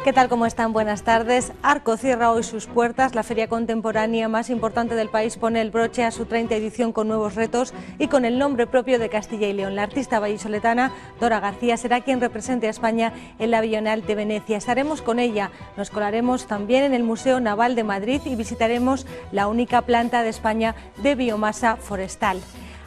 ¿Qué tal? ¿Cómo están? Buenas tardes. Arco cierra hoy sus puertas. La feria contemporánea más importante del país pone el broche a su 30ª edición con nuevos retos y con el nombre propio de Castilla y León. La artista vallisoletana Dora García será quien represente a España en la Bienal de Venecia. Estaremos con ella. Nos colaremos también en el Museo Naval de Madrid y visitaremos la única planta de España de biomasa forestal.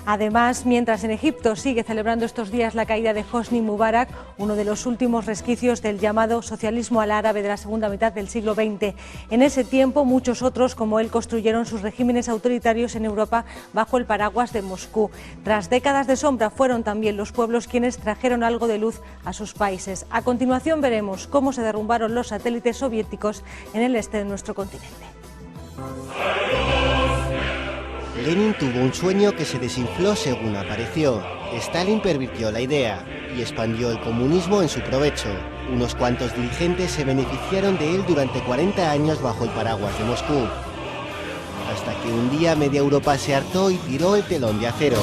Además, mientras en Egipto sigue celebrando estos días la caída de Hosni Mubarak, uno de los últimos resquicios del llamado socialismo al árabe de la segunda mitad del siglo XX. En ese tiempo, muchos otros como él construyeron sus regímenes autoritarios en Europa bajo el paraguas de Moscú. Tras décadas de sombra, fueron también los pueblos quienes trajeron algo de luz a sus países. A continuación veremos cómo se derrumbaron los satélites soviéticos en el este de nuestro continente. Lenin tuvo un sueño que se desinfló según apareció. Stalin pervirtió la idea y expandió el comunismo en su provecho. Unos cuantos dirigentes se beneficiaron de él durante 40 años bajo el paraguas de Moscú. Hasta que un día media Europa se hartó y tiró el telón de acero.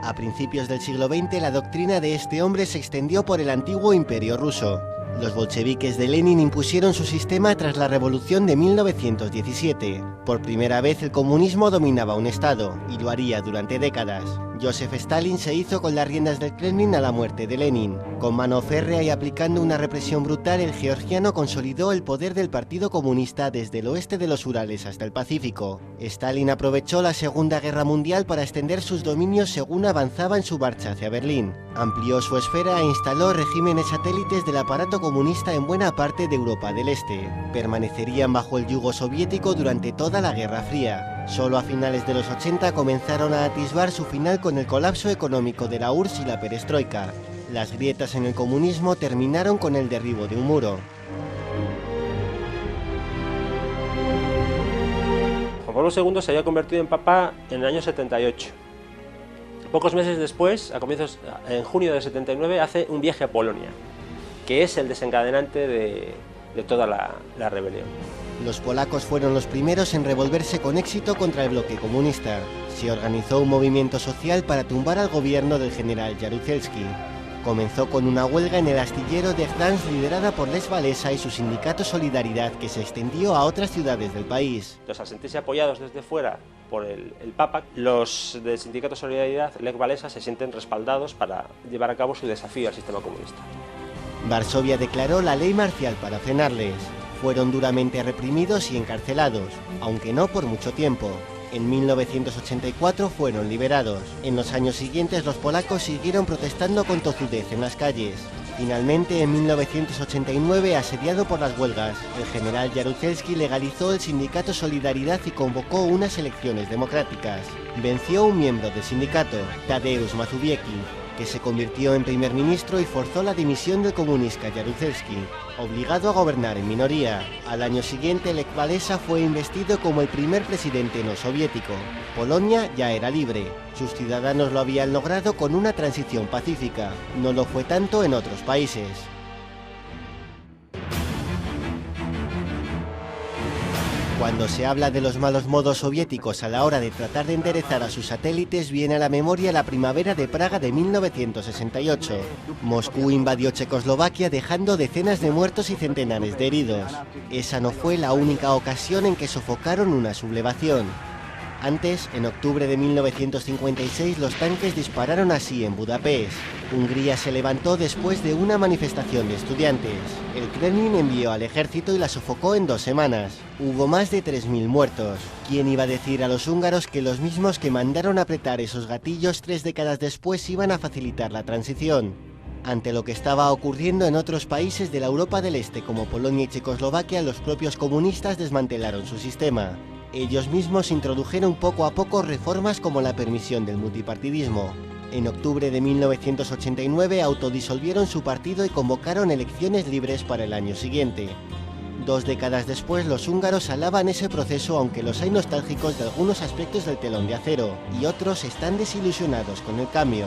A principios del siglo XX, la doctrina de este hombre se extendió por el antiguo Imperio ruso. Los bolcheviques de Lenin impusieron su sistema tras la Revolución de 1917. Por primera vez el comunismo dominaba un estado, y lo haría durante décadas. Joseph Stalin se hizo con las riendas del Kremlin a la muerte de Lenin. Con mano férrea y aplicando una represión brutal, el georgiano consolidó el poder del Partido Comunista desde el oeste de los Urales hasta el Pacífico. Stalin aprovechó la Segunda Guerra Mundial para extender sus dominios según avanzaba en su marcha hacia Berlín. Amplió su esfera e instaló regímenes satélites del aparato comunista en buena parte de Europa del Este. Permanecerían bajo el yugo soviético durante toda la Guerra Fría. Solo a finales de los 80 comenzaron a atisbar su final con el colapso económico de la URSS y la perestroika. Las grietas en el comunismo terminaron con el derribo de un muro. Juan Pablo II se había convertido en papa en el año 78. Pocos meses después, en junio del 79, hace un viaje a Polonia, que es el desencadenante de toda la rebelión. Los polacos fueron los primeros en revolverse con éxito contra el bloque comunista. Se organizó un movimiento social para tumbar al gobierno del general Jaruzelski. Comenzó con una huelga en el astillero de Gdansk liderada por Lech Walesa y su sindicato Solidaridad, que se extendió a otras ciudades del país. Entonces, al sentirse apoyados desde fuera por el Papa, los del sindicato Solidaridad, Lech Walesa, se sienten respaldados para llevar a cabo su desafío al sistema comunista. Varsovia declaró la ley marcial para frenarles. Fueron duramente reprimidos y encarcelados, aunque no por mucho tiempo. En 1984 fueron liberados. En los años siguientes los polacos siguieron protestando con tozudez en las calles. Finalmente, en 1989, asediado por las huelgas, el general Jaruzelski legalizó el sindicato Solidaridad y convocó unas elecciones democráticas. Venció un miembro del sindicato, Tadeusz Mazowiecki, que se convirtió en primer ministro y forzó la dimisión del comunista Jaruzelski, obligado a gobernar en minoría. Al año siguiente, Lech Walesa fue investido como el primer presidente no soviético. Polonia ya era libre. Sus ciudadanos lo habían logrado con una transición pacífica. No lo fue tanto en otros países. Cuando se habla de los malos modos soviéticos a la hora de tratar de enderezar a sus satélites, viene a la memoria la primavera de Praga de 1968. Moscú invadió Checoslovaquia dejando decenas de muertos y centenares de heridos. Esa no fue la única ocasión en que sofocaron una sublevación. Antes, en octubre de 1956, los tanques dispararon así en Budapest. Hungría se levantó después de una manifestación de estudiantes. El Kremlin envió al ejército y la sofocó en 2 semanas. Hubo más de 3.000 muertos. ¿Quién iba a decir a los húngaros que los mismos que mandaron apretar esos gatillos 3 décadas después iban a facilitar la transición? Ante lo que estaba ocurriendo en otros países de la Europa del Este como Polonia y Checoslovaquia, los propios comunistas desmantelaron su sistema. Ellos mismos introdujeron poco a poco reformas como la permisión del multipartidismo. En octubre de 1989 autodisolvieron su partido y convocaron elecciones libres para el año siguiente. 2 décadas después, los húngaros alaban ese proceso, aunque los hay nostálgicos de algunos aspectos del telón de acero, y otros están desilusionados con el cambio.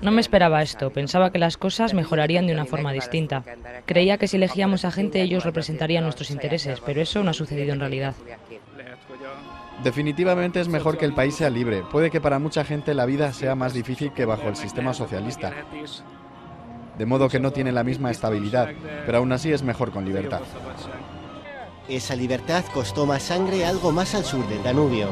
No me esperaba esto, pensaba que las cosas mejorarían de una forma distinta. Creía que si elegíamos a gente ellos representarían nuestros intereses, pero eso no ha sucedido en realidad. Definitivamente es mejor que el país sea libre. Puede que para mucha gente la vida sea más difícil que bajo el sistema socialista. De modo que no tiene la misma estabilidad, pero aún así es mejor con libertad. Esa libertad costó más sangre algo más al sur del Danubio.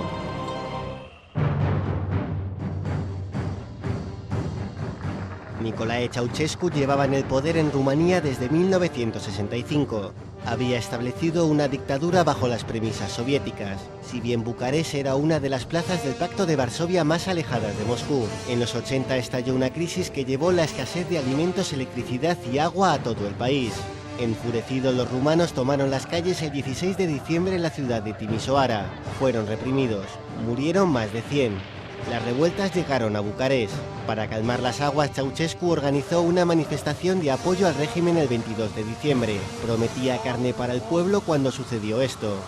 Nicolae Ceausescu llevaba en el poder en Rumanía desde 1965. Había establecido una dictadura bajo las premisas soviéticas. Si bien Bucarest era una de las plazas del Pacto de Varsovia más alejadas de Moscú, en los 80 estalló una crisis que llevó la escasez de alimentos, electricidad y agua a todo el país. Enfurecidos, los rumanos tomaron las calles el 16 de diciembre en la ciudad de Timișoara. Fueron reprimidos. Murieron más de 100. Las revueltas llegaron a Bucarest. Para calmar las aguas, Ceausescu organizó una manifestación de apoyo al régimen el 22 de diciembre. Prometía carne para el pueblo cuando sucedió esto.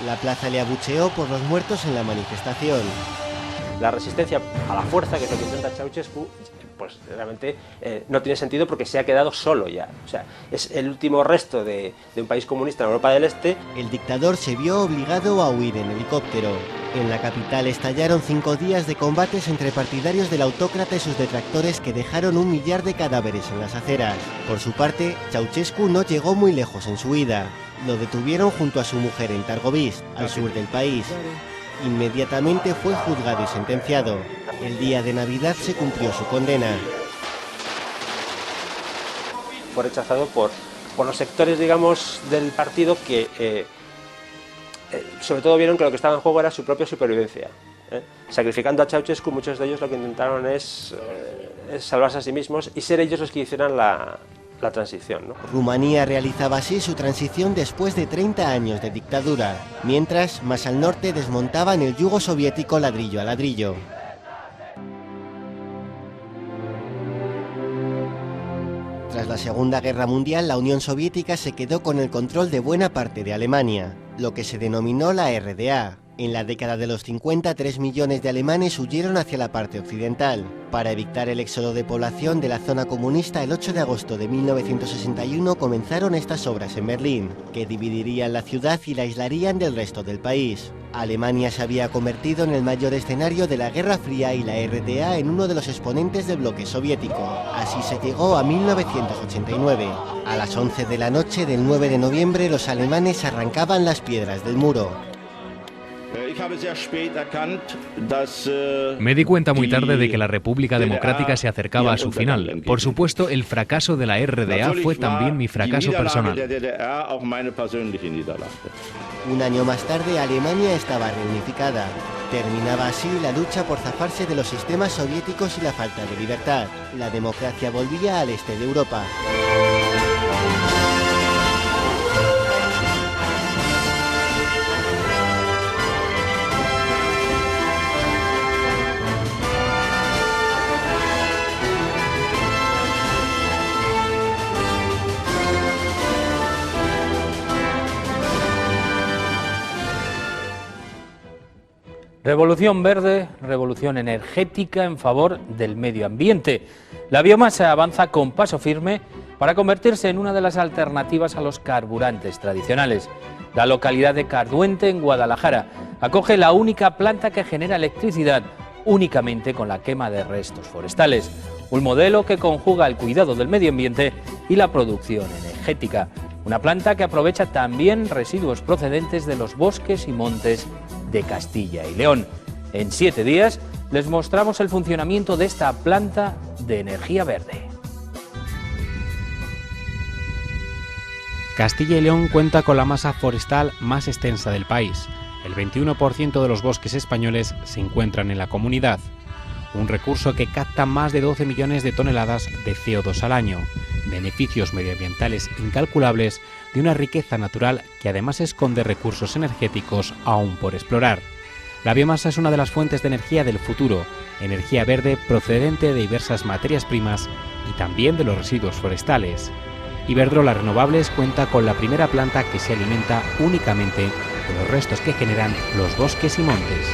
La plaza le abucheó por los muertos en la manifestación. La resistencia a la fuerza, que es lo que intenta Ceausescu, pues realmente no tiene sentido porque se ha quedado solo ya. O sea, es el último resto de un país comunista en Europa del Este. El dictador se vio obligado a huir en helicóptero. En la capital estallaron 5 días de combates entre partidarios del autócrata y sus detractores que dejaron 1 millar de cadáveres en las aceras. Por su parte, Ceausescu no llegó muy lejos en su huida. Lo detuvieron junto a su mujer en Targovist, al sur del país. Inmediatamente fue juzgado y sentenciado. El día de Navidad se cumplió su condena. Fue rechazado por los sectores, digamos, del partido que sobre todo vieron que lo que estaba en juego era su propia supervivencia. Sacrificando a Ceausescu, muchos de ellos lo que intentaron es salvarse a sí mismos y ser ellos los que hicieran la transición, ¿no? Rumanía realizaba así su transición después de 30 años de dictadura, mientras más al norte desmontaban el yugo soviético ladrillo a ladrillo. Tras la Segunda Guerra Mundial, la Unión Soviética se quedó con el control de buena parte de Alemania, lo que se denominó la RDA. En la década de los 50, 3 millones de alemanes huyeron hacia la parte occidental. Para evitar el éxodo de población de la zona comunista, el 8 de agosto de 1961 comenzaron estas obras en Berlín, que dividirían la ciudad y la aislarían del resto del país. Alemania se había convertido en el mayor escenario de la Guerra Fría y la RDA en uno de los exponentes del bloque soviético. Así se llegó a 1989. A las 11 de la noche del 9 de noviembre, los alemanes arrancaban las piedras del muro. Me di cuenta muy tarde de que la República Democrática se acercaba a su final. Por supuesto, el fracaso de la RDA fue también mi fracaso personal. Un año más tarde, Alemania estaba reunificada. Terminaba así la lucha por zafarse de los sistemas soviéticos y la falta de libertad. La democracia volvía al este de Europa. Revolución verde, revolución energética en favor del medio ambiente. La biomasa avanza con paso firme para convertirse en una de las alternativas a los carburantes tradicionales. La localidad de Carduente, en Guadalajara, acoge la única planta que genera electricidad únicamente con la quema de restos forestales. Un modelo que conjuga el cuidado del medio ambiente y la producción energética. Una planta que aprovecha también residuos procedentes de los bosques y montes de Castilla y León. En 7 días les mostramos el funcionamiento de esta planta de energía verde. Castilla y León cuenta con la masa forestal más extensa del país. El 21% de los bosques españoles se encuentran en la comunidad. Un recurso que capta más de 12 millones de toneladas de CO2 al año. Beneficios medioambientales incalculables de una riqueza natural que además esconde recursos energéticos aún por explorar. La biomasa es una de las fuentes de energía del futuro, energía verde procedente de diversas materias primas y también de los residuos forestales. Iberdrola Renovables cuenta con la primera planta que se alimenta únicamente de los restos que generan los bosques y montes.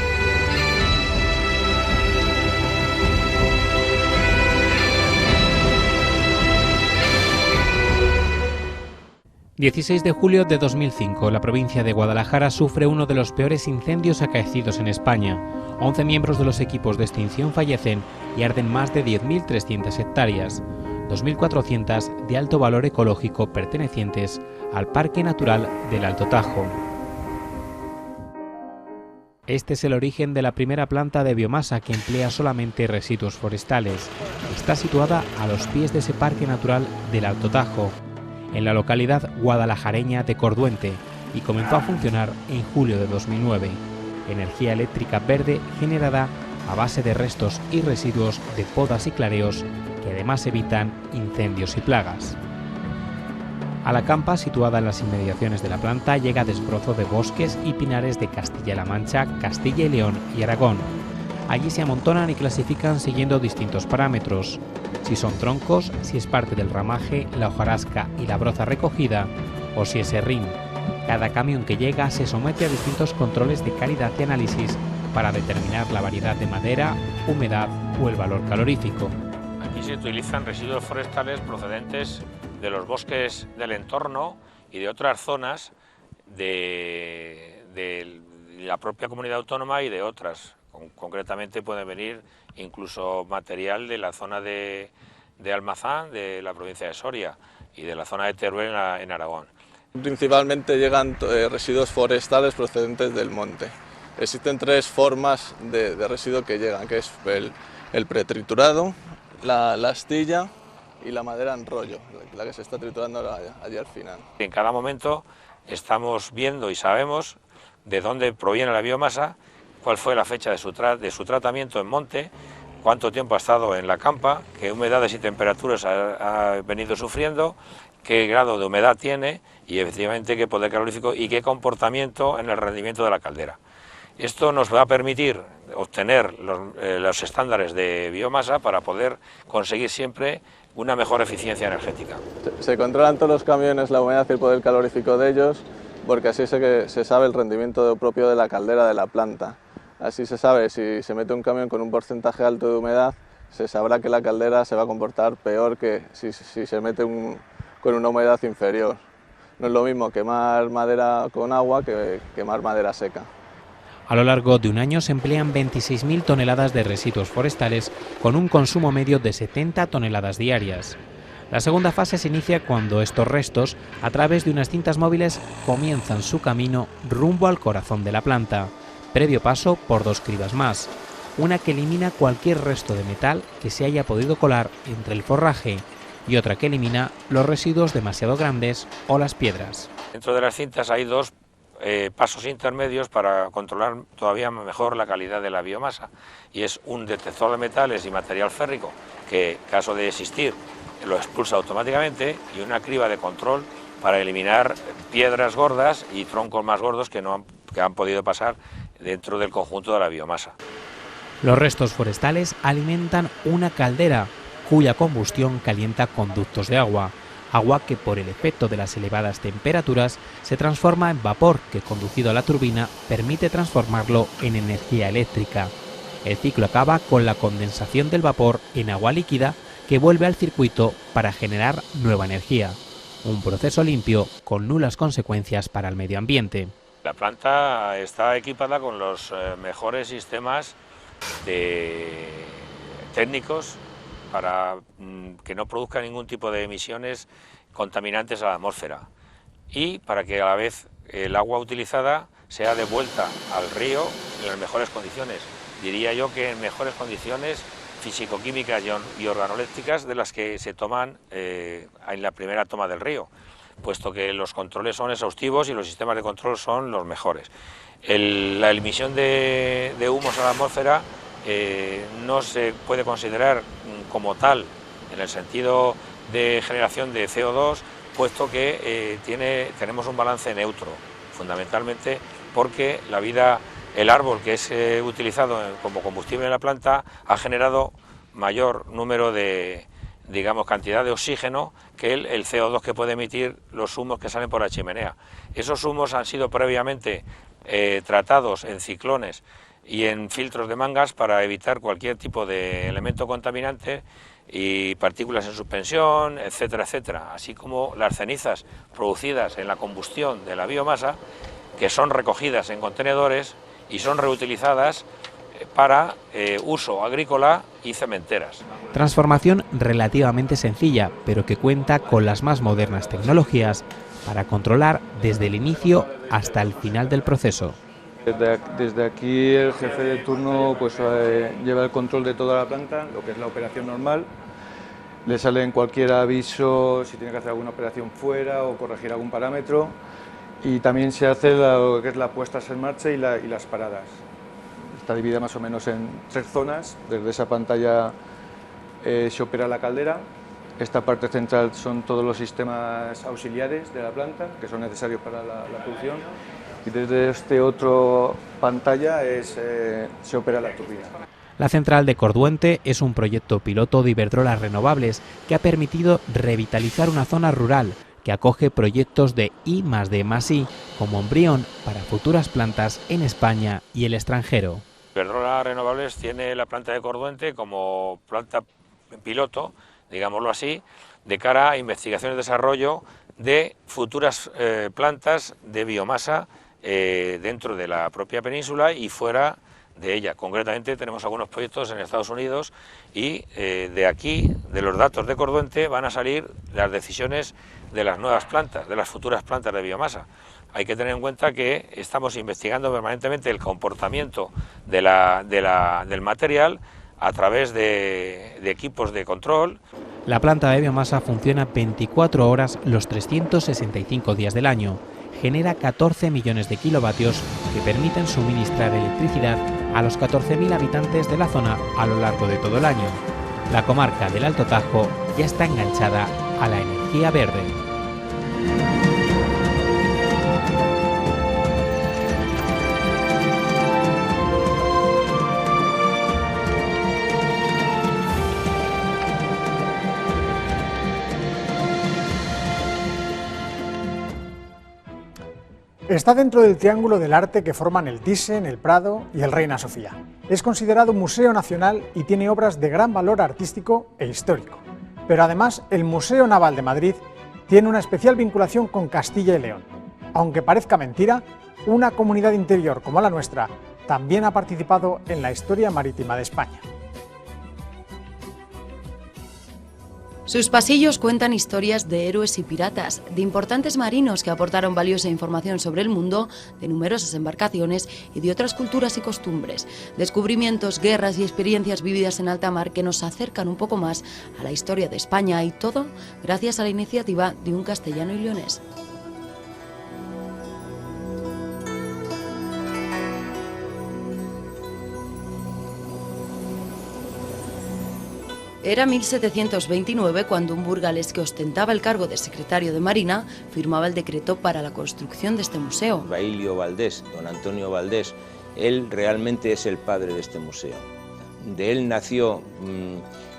16 de julio de 2005, la provincia de Guadalajara sufre uno de los peores incendios acaecidos en España. 11 miembros de los equipos de extinción fallecen y arden más de 10.300 hectáreas, 2.400 de alto valor ecológico pertenecientes al Parque Natural del Alto Tajo. Este es el origen de la primera planta de biomasa que emplea solamente residuos forestales. Está situada a los pies de ese Parque Natural del Alto Tajo, en la localidad guadalajareña de Corduente, y comenzó a funcionar en julio de 2009. Energía eléctrica verde generada a base de restos y residuos de podas y clareos que además evitan incendios y plagas. A la campa, situada en las inmediaciones de la planta, llega desbrozo de bosques y pinares de Castilla-La Mancha, Castilla y León y Aragón. Allí se amontonan y clasifican siguiendo distintos parámetros: si son troncos, si es parte del ramaje, la hojarasca y la broza recogida, o si es serrín. Cada camión que llega se somete a distintos controles de calidad y análisis para determinar la variedad de madera, humedad o el valor calorífico. Aquí se utilizan residuos forestales procedentes de los bosques del entorno y de otras zonas de la propia comunidad autónoma y de otras. Concretamente puede venir incluso material de la zona de Almazán, de la provincia de Soria, y de la zona de Teruel en Aragón. Principalmente llegan residuos forestales procedentes del monte. Existen tres formas de residuo que llegan, que es el pretriturado, la astilla y la madera en rollo, la que se está triturando allí al final. En cada momento estamos viendo y sabemos de dónde proviene la biomasa, cuál fue la fecha de su tratamiento en monte, cuánto tiempo ha estado en la campa, qué humedades y temperaturas ha venido sufriendo, qué grado de humedad tiene y efectivamente qué poder calorífico y qué comportamiento en el rendimiento de la caldera. Esto nos va a permitir obtener los estándares de biomasa para poder conseguir siempre una mejor eficiencia energética. Se controlan todos los camiones la humedad y el poder calorífico de ellos, porque así se sabe el rendimiento propio de la caldera de la planta. Así se sabe, si se mete un camión con un porcentaje alto de humedad, se sabrá que la caldera se va a comportar peor que si se mete con una humedad inferior. No es lo mismo quemar madera con agua que quemar madera seca. A lo largo de un año se emplean 26.000 toneladas de residuos forestales con un consumo medio de 70 toneladas diarias. La segunda fase se inicia cuando estos restos, a través de unas cintas móviles, comienzan su camino rumbo al corazón de la planta, previo paso por dos cribas más, una que elimina cualquier resto de metal que se haya podido colar entre el forraje y otra que elimina los residuos demasiado grandes o las piedras. Dentro de las cintas hay dos pasos intermedios para controlar todavía mejor la calidad de la biomasa, y es un detector de metales y material férrico que, en caso de existir, lo expulsa automáticamente, y una criba de control para eliminar piedras gordas y troncos más gordos que han podido pasar dentro del conjunto de la biomasa. Los restos forestales alimentan una caldera cuya combustión calienta conductos de agua que por el efecto de las elevadas temperaturas se transforma en vapor que, conducido a la turbina, permite transformarlo en energía eléctrica. El ciclo acaba con la condensación del vapor en agua líquida que vuelve al circuito para generar nueva energía. Un proceso limpio con nulas consecuencias para el medio ambiente. La planta está equipada con los mejores sistemas técnicos para que no produzca ningún tipo de emisiones contaminantes a la atmósfera, y para que a la vez el agua utilizada sea devuelta al río en las mejores condiciones. Diría yo que en mejores condiciones físico-químicas y organolépticas de las que se toman en la primera toma del río, puesto que los controles son exhaustivos y los sistemas de control son los mejores. La emisión de humos a la atmósfera no se puede considerar como tal en el sentido de generación de CO2, puesto que tenemos un balance neutro, fundamentalmente porque el árbol que es utilizado como combustible en la planta ha generado mayor número de, cantidad de oxígeno que el CO2 que puede emitir los humos que salen por la chimenea. Esos humos han sido previamente tratados en ciclones y en filtros de mangas para evitar cualquier tipo de elemento contaminante y partículas en suspensión, etcétera, etcétera, así como las cenizas producidas en la combustión de la biomasa, que son recogidas en contenedores y son reutilizadas para uso agrícola y cementeras. Transformación relativamente sencilla, pero que cuenta con las más modernas tecnologías para controlar desde el inicio hasta el final del proceso. Desde aquí el jefe de turno pues, lleva el control de toda la planta, lo que es la operación normal. Le sale en cualquier aviso si tiene que hacer alguna operación fuera o corregir algún parámetro. Y también se hace lo que es la puesta en marcha y las paradas. Está dividida más o menos en 3 zonas. Desde esa pantalla se opera la caldera. Esta parte central son todos los sistemas auxiliares de la planta que son necesarios para la producción. Y desde este otro pantalla se opera la turbina. La central de Corduente es un proyecto piloto de Iberdrola Renovables que ha permitido revitalizar una zona rural que acoge proyectos de I+D+I como embrión para futuras plantas en España y el extranjero. Iberdrola Renovables tiene la planta de Corduente como planta piloto, digámoslo así, de cara a investigación y desarrollo de futuras plantas de biomasa dentro de la propia península y fuera de ella. Concretamente tenemos algunos proyectos en Estados Unidos y de aquí, de los datos de Corduente, van a salir las decisiones de las nuevas plantas, de las futuras plantas de biomasa. Hay que tener en cuenta que estamos investigando permanentemente el comportamiento del material a través de equipos de control. La planta de biomasa funciona 24 horas los 365 días del año. Genera 14 millones de kilovatios que permiten suministrar electricidad a los 14.000 habitantes de la zona a lo largo de todo el año. La comarca del Alto Tajo ya está enganchada a la energía verde. Está dentro del triángulo del arte que forman el Thyssen, el Prado y el Reina Sofía. Es considerado museo nacional y tiene obras de gran valor artístico e histórico. Pero además, el Museo Naval de Madrid tiene una especial vinculación con Castilla y León. Aunque parezca mentira, una comunidad interior como la nuestra también ha participado en la historia marítima de España. Sus pasillos cuentan historias de héroes y piratas, de importantes marinos que aportaron valiosa información sobre el mundo, de numerosas embarcaciones y de otras culturas y costumbres, descubrimientos, guerras y experiencias vividas en alta mar que nos acercan un poco más a la historia de España, y todo gracias a la iniciativa de un castellano y leonés. Era 1729 cuando un burgalés que ostentaba el cargo de secretario de Marina firmaba el decreto para la construcción de este museo. Bailio Valdés, don Antonio Valdés, él realmente es el padre de este museo. De él nació,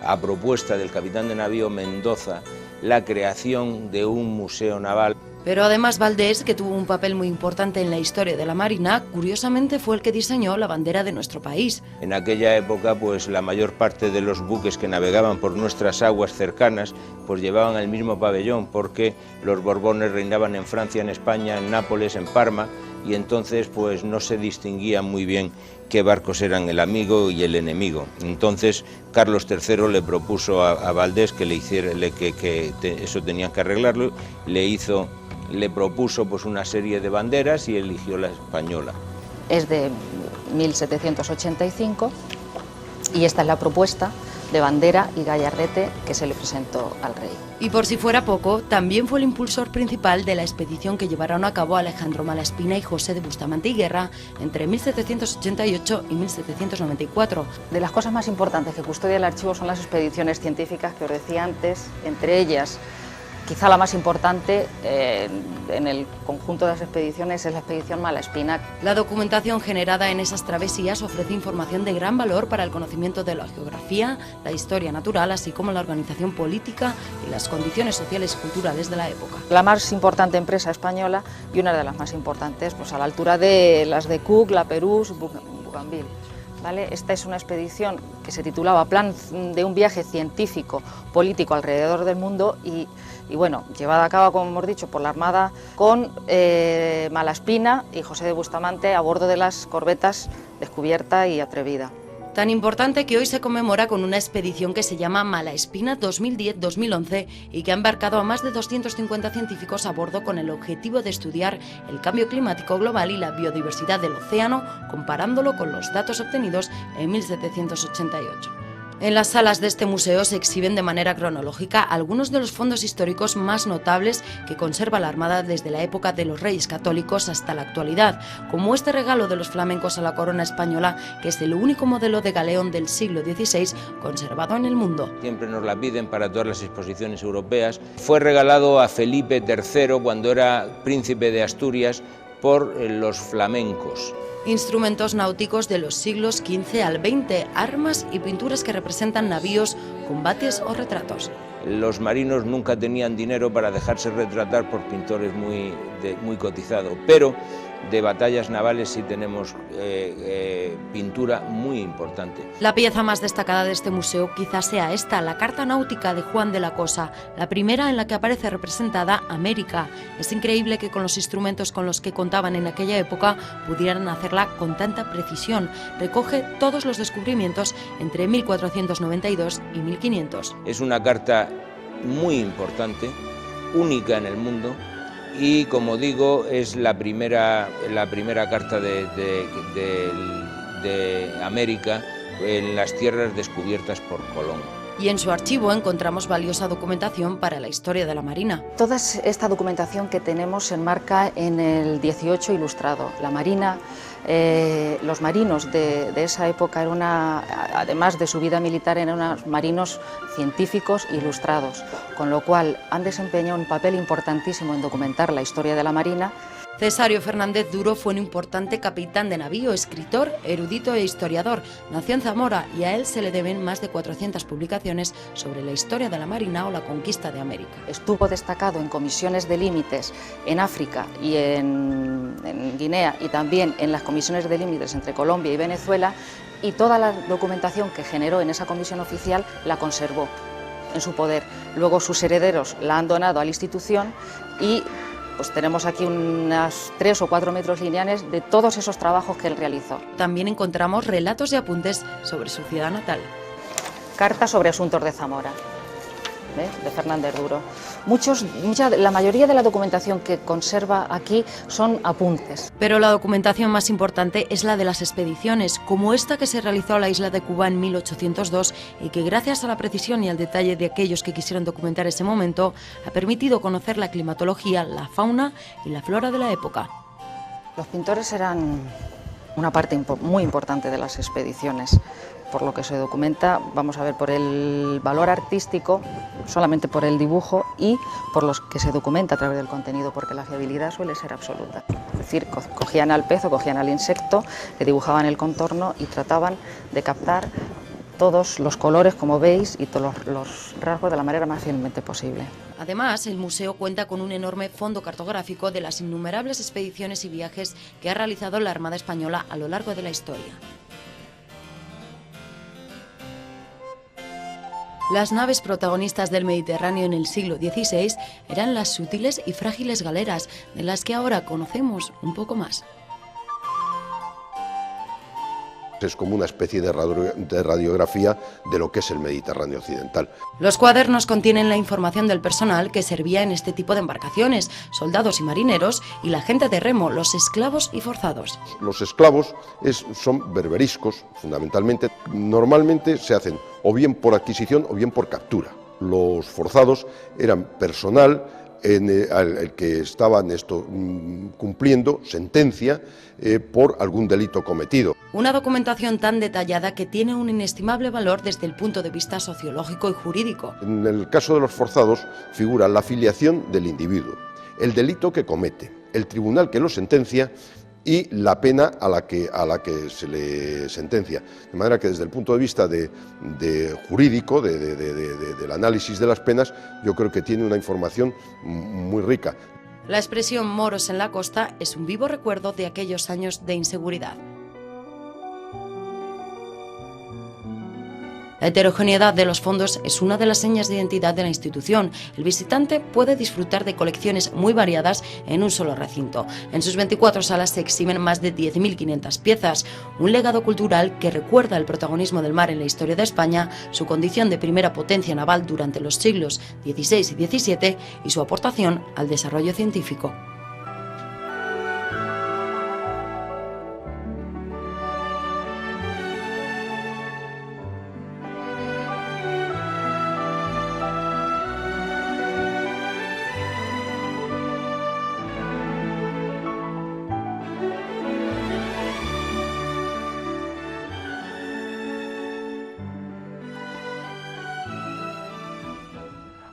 a propuesta del capitán de navío Mendoza, la creación de un museo naval. Pero además Valdés, que tuvo un papel muy importante en la historia de la Marina, curiosamente fue el que diseñó la bandera de nuestro país. En aquella época, pues la mayor parte de los buques que navegaban por nuestras aguas cercanas, pues llevaban el mismo pabellón, porque los Borbones reinaban en Francia, en España, en Nápoles, en Parma, y entonces pues no se distinguía muy bien qué barcos eran el amigo y el enemigo. Entonces Carlos III le propuso a Valdés que le hiciera, eso tenían que arreglarlo, le propuso pues una serie de banderas y eligió la española. Es de 1785 y esta es la propuesta de bandera y gallardete que se le presentó al rey. Y por si fuera poco, también fue el impulsor principal de la expedición que llevaron a cabo Alejandro Malaspina y José de Bustamante y Guerra entre 1788 y 1794. De las cosas más importantes que custodia el archivo son las expediciones científicas que os decía antes, entre ellas quizá la más importante en el conjunto de las expediciones es la expedición Malaspina. La documentación generada en esas travesías ofrece información de gran valor para el conocimiento de la geografía, la historia natural, así como la organización política y las condiciones sociales y culturales de la época. La más importante empresa española y una de las más importantes, pues a la altura de las de Cook, La Perouse, Bougainville. ¿vale? Esta es una expedición que se titulaba Plan de un viaje científico político alrededor del mundo y bueno, llevada a cabo, como hemos dicho, por la Armada con Malaspina y José de Bustamante a bordo de las corbetas Descubierta y Atrevida. Tan importante que hoy se conmemora con una expedición que se llama Malaspina 2010-2011 y que ha embarcado a más de 250 científicos a bordo con el objetivo de estudiar el cambio climático global y la biodiversidad del océano, comparándolo con los datos obtenidos en 1788. En las salas de este museo se exhiben de manera cronológica algunos de los fondos históricos más notables que conserva la Armada desde la época de los Reyes Católicos hasta la actualidad, como este regalo de los flamencos a la corona española, que es el único modelo de galeón del siglo XVI conservado en el mundo. Siempre nos la piden para todas las exposiciones europeas. Fue regalado a Felipe III cuando era príncipe de Asturias por los flamencos. Instrumentos náuticos de los siglos XV al XX, armas y pinturas que representan navíos, combates o retratos. Los marinos nunca tenían dinero para dejarse retratar por pintores muy cotizados, pero de batallas navales sí tenemos pintura muy importante. La pieza más destacada de este museo quizás sea esta, la Carta Náutica de Juan de la Cosa, la primera en la que aparece representada América. Es increíble que con los instrumentos con los que contaban en aquella época pudieran hacerla con tanta precisión. Recoge todos los descubrimientos entre 1492 y 1500. Es una carta muy importante, única en el mundo, y como digo, es la primera carta de América en las tierras descubiertas por Colón. Y en su archivo encontramos valiosa documentación para la historia de la Marina. Toda esta documentación que tenemos se enmarca en el 18 ilustrado. La Marina, los marinos de esa época, además de su vida militar, eran unos marinos científicos ilustrados, con lo cual han desempeñado un papel importantísimo en documentar la historia de la Marina. Cesario Fernández Duro fue un importante capitán de navío, escritor, erudito e historiador. Nació en Zamora y a él se le deben más de 400 publicaciones sobre la historia de la Marina o la conquista de América. Estuvo destacado en comisiones de límites en África y en Guinea, y también en las comisiones de límites entre Colombia y Venezuela, y toda la documentación que generó en esa comisión oficial la conservó en su poder. Luego sus herederos la han donado a la institución y pues tenemos aquí unas 3 o 4 metros lineales de todos esos trabajos que él realizó. También encontramos relatos y apuntes sobre su ciudad natal. Cartas sobre asuntos de Zamora, de Fernández Duro. La mayoría de la documentación que conserva aquí son apuntes. Pero la documentación más importante es la de las expediciones, como esta que se realizó a la isla de Cuba en 1802 y que, gracias a la precisión y al detalle de aquellos que quisieron documentar ese momento, ha permitido conocer la climatología, la fauna y la flora de la época. Los pintores eran una parte muy importante de las expediciones. Por lo que se documenta, vamos a ver, por el valor artístico, solamente por el dibujo, y por los que se documenta a través del contenido, porque la fiabilidad suele ser absoluta. Es decir, cogían al pez o cogían al insecto, le dibujaban el contorno y trataban de captar todos los colores, como veis, y todos los rasgos de la manera más fielmente posible. Además, el museo cuenta con un enorme fondo cartográfico de las innumerables expediciones y viajes que ha realizado la Armada Española a lo largo de la historia. Las naves protagonistas del Mediterráneo en el siglo XVI eran las sutiles y frágiles galeras, de las que ahora conocemos un poco más. Es como una especie de radiografía de lo que es el Mediterráneo occidental. Los cuadernos contienen la información del personal que servía en este tipo de embarcaciones, soldados y marineros, y la gente de remo, los esclavos y forzados. Los esclavos son berberiscos, fundamentalmente. Normalmente se hacen o bien por adquisición o bien por captura. Los forzados eran personal el que estaban cumpliendo sentencia por algún delito cometido. Una documentación tan detallada que tiene un inestimable valor desde el punto de vista sociológico y jurídico. En el caso de los forzados figura la filiación del individuo, el delito que comete, el tribunal que lo sentencia y la pena a la que se le sentencia. De manera que desde el punto de vista jurídico, del análisis de las penas, yo creo que tiene una información muy rica. La expresión moros en la costa es un vivo recuerdo de aquellos años de inseguridad. La heterogeneidad de los fondos es una de las señas de identidad de la institución. El visitante puede disfrutar de colecciones muy variadas en un solo recinto. En sus 24 salas se exhiben más de 10.500 piezas, un legado cultural que recuerda el protagonismo del mar en la historia de España, su condición de primera potencia naval durante los siglos XVI y XVII y su aportación al desarrollo científico.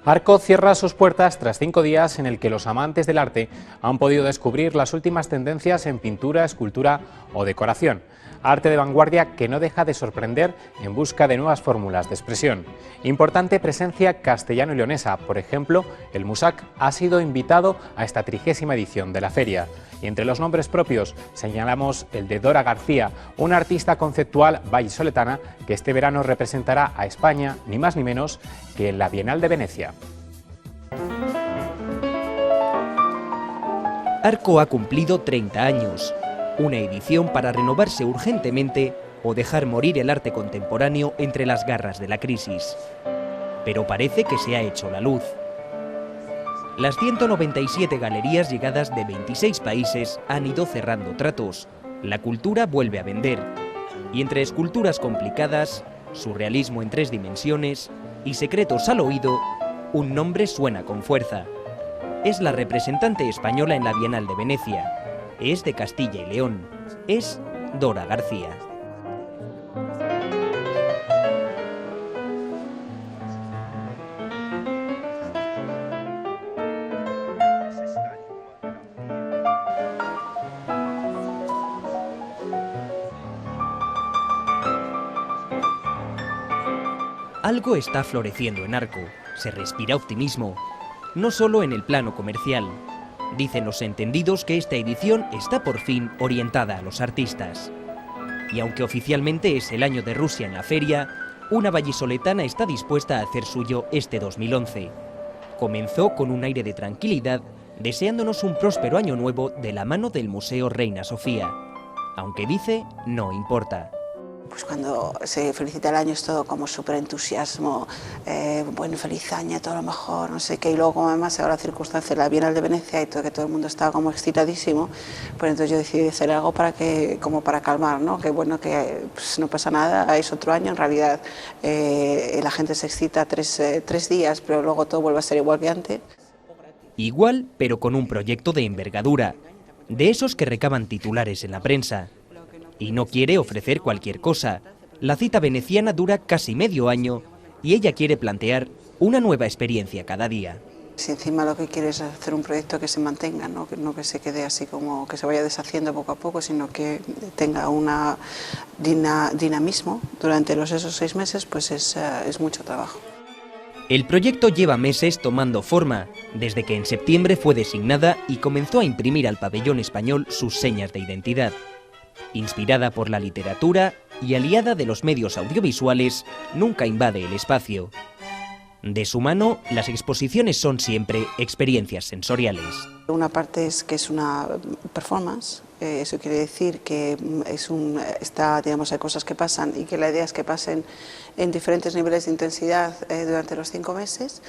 Arco cierra sus puertas tras 5 días en el que los amantes del arte han podido descubrir las últimas tendencias en pintura, escultura o decoración. Arte de vanguardia que no deja de sorprender en busca de nuevas fórmulas de expresión. Importante presencia castellano y leonesa, por ejemplo, el Musac ha sido invitado a esta 30ª edición de la feria. Y entre los nombres propios señalamos el de Dora García, una artista conceptual vallisoletana que este verano representará a España, ni más ni menos que en la Bienal de Venecia. Arco ha cumplido 30 años, una edición para renovarse urgentemente o dejar morir el arte contemporáneo entre las garras de la crisis. Pero parece que se ha hecho la luz. Las 197 galerías llegadas de 26 países han ido cerrando tratos. La cultura vuelve a vender. Y entre esculturas complicadas, surrealismo en 3 dimensiones y secretos al oído, un nombre suena con fuerza. Es la representante española en la Bienal de Venecia. Es de Castilla y León. Es Dora García. Algo está floreciendo en Arco. Se respira optimismo. No solo en el plano comercial. Dicen los entendidos que esta edición está por fin orientada a los artistas. Y aunque oficialmente es el año de Rusia en la feria, una vallisoletana está dispuesta a hacer suyo este 2011. Comenzó con un aire de tranquilidad, deseándonos un próspero año nuevo de la mano del Museo Reina Sofía. Aunque dice, no importa. Pues cuando se felicita el año es todo como súper entusiasmo, bueno, feliz año, todo lo mejor, no sé qué, y luego como además ahora la circunstancia de la Bienal de Venecia y todo, que todo el mundo estaba como excitadísimo, pues entonces yo decidí hacer algo como para calmar, ¿no? Que bueno, que pues, no pasa nada, es otro año, en realidad la gente se excita tres días, pero luego todo vuelve a ser igual que antes. Igual, pero con un proyecto de envergadura, de esos que recaban titulares en la prensa. Y no quiere ofrecer cualquier cosa. La cita veneciana dura casi medio año y ella quiere plantear una nueva experiencia cada día. Si encima lo que quiere es hacer un proyecto que se mantenga, no que se quede así como que se vaya deshaciendo poco a poco, sino que tenga un dinamismo durante esos 6 meses, pues es mucho trabajo. El proyecto lleva meses tomando forma, desde que en septiembre fue designada y comenzó a imprimir al pabellón español sus señas de identidad. Inspirada por la literatura y aliada de los medios audiovisuales, nunca invade el espacio. De su mano, las exposiciones son siempre experiencias sensoriales. Una parte es que es una performance, eso quiere decir que hay cosas que pasan y que la idea es que pasen en diferentes niveles de intensidad durante los 5 meses.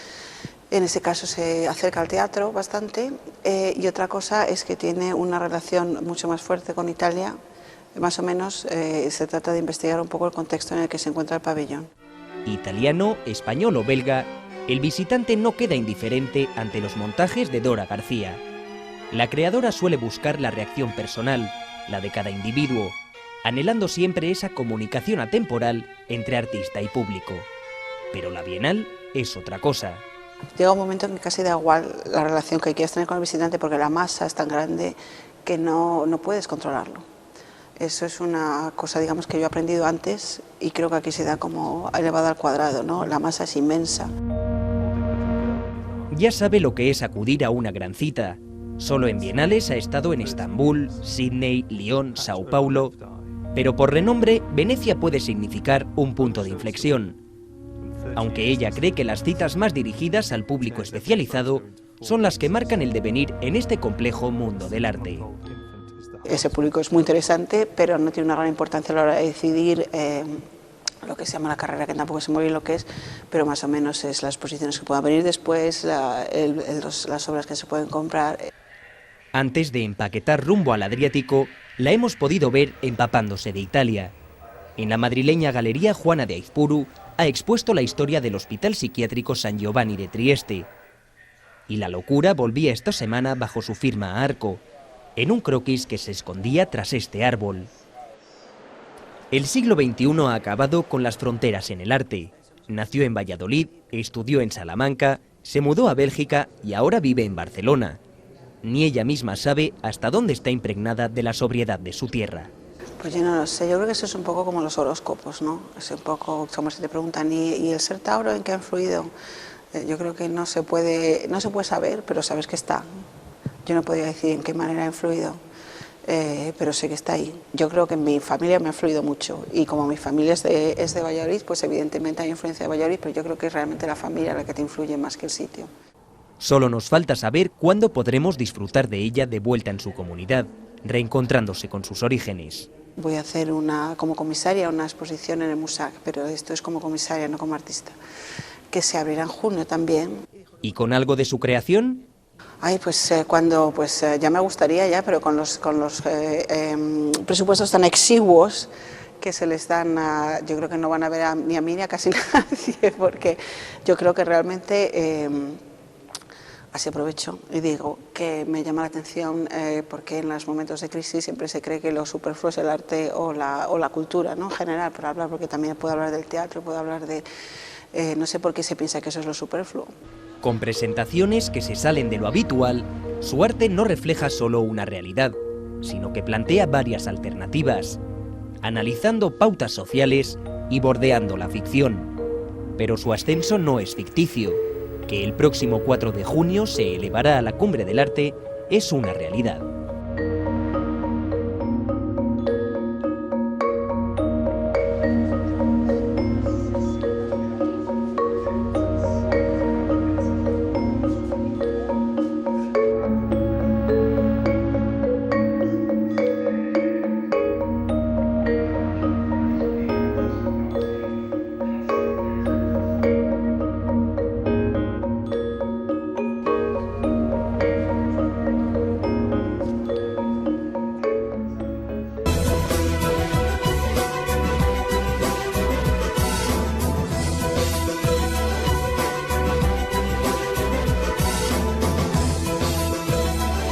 En ese caso se acerca al teatro bastante y otra cosa es que tiene una relación mucho más fuerte con Italia. Más o menos se trata de investigar un poco el contexto en el que se encuentra el pabellón. Italiano, español o belga, el visitante no queda indiferente ante los montajes de Dora García. La creadora suele buscar la reacción personal, la de cada individuo, anhelando siempre esa comunicación atemporal entre artista y público. Pero la Bienal es otra cosa. Llega un momento en que casi da igual la relación que quieras tener con el visitante porque la masa es tan grande que no puedes controlarlo. Eso es una cosa, digamos, que yo he aprendido antes y creo que aquí se da como elevado al cuadrado, ¿no? La masa es inmensa. Ya sabe lo que es acudir a una gran cita. Solo en bienales ha estado en Estambul, Sydney, Lyon, Sao Paulo. Pero por renombre, Venecia puede significar un punto de inflexión. aunque ella cree que las citas más dirigidas al público especializado son las que marcan el devenir en este complejo mundo del arte. Ese público es muy interesante, pero no tiene una gran importancia a la hora de decidir lo que se llama la carrera, que tampoco sé muy bien lo que es, pero más o menos es las exposiciones que puedan venir después, las obras que se pueden comprar. Antes de empaquetar rumbo al Adriático, la hemos podido ver empapándose de Italia. En la madrileña Galería Juana de Aizpuru ha expuesto la historia del Hospital Psiquiátrico San Giovanni de Trieste. Y la locura volvía esta semana bajo su firma a Arco, en un croquis que se escondía tras este árbol. El siglo XXI ha acabado con las fronteras en el arte. Nació en Valladolid, estudió en Salamanca, se mudó a Bélgica y ahora vive en Barcelona. Ni ella misma sabe hasta dónde está impregnada de la sobriedad de su tierra. Pues yo no lo sé, yo creo que eso es un poco como los horóscopos, ¿no? Es un poco como si te preguntan, ¿y el ser Tauro en qué ha influido? Yo creo que no se puede saber, pero sabes que está. Yo no podría decir en qué manera ha influido, pero sé que está ahí. Yo creo que en mi familia me ha influido mucho, y como mi familia es de Valladolid, pues evidentemente hay influencia de Valladolid, pero yo creo que es realmente la familia la que te influye más que el sitio. Solo nos falta saber cuándo podremos disfrutar de ella de vuelta en su comunidad, reencontrándose con sus orígenes. Voy a hacer como comisaria una exposición en el Musac, pero esto es como comisaria, no como artista, que se abrirá en junio también. ¿Y con algo de su creación? Ay, pues ya me gustaría ya, pero con los presupuestos tan exiguos que se les dan, yo creo que no van a ver ni a mí ni a casi nadie, porque yo creo que realmente... Así aprovecho y digo que me llama la atención porque en los momentos de crisis siempre se cree que lo superfluo es el arte o la cultura, ¿no? En general, por hablar, porque también puedo hablar del teatro, puedo hablar de... no sé por qué se piensa que eso es lo superfluo. Con presentaciones que se salen de lo habitual, su arte no refleja solo una realidad, sino que plantea varias alternativas, analizando pautas sociales y bordeando la ficción. Pero su ascenso no es ficticio. Que el próximo 4 de junio se elevará a la Cumbre del Arte es una realidad.